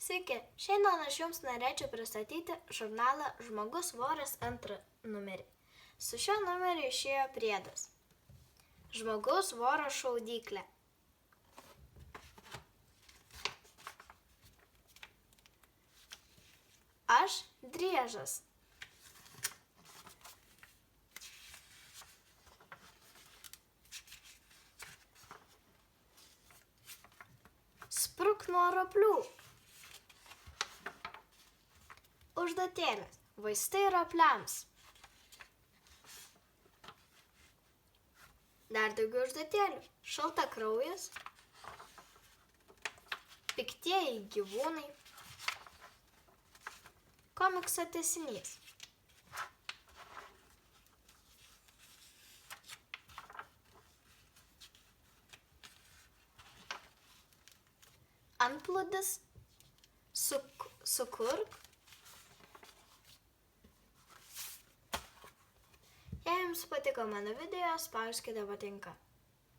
Sveiki, šiandien aš jums norėčiau pristatyti žurnalą Žmogus voras antrą numerį. Su šiuo numeriu išėjo priedas. Žmogaus voro šaudyklė. Aš driežas. Spruk nuo roplių. Užduotėlės. Vaistai ropliams. Dar daugiau užduotėlių. Šaltakraujas. Piktieji gyvūnai. Komikso tęsinys. Antplūdis. Sukurk. Jei jums patiko mano video, spauskite patinka.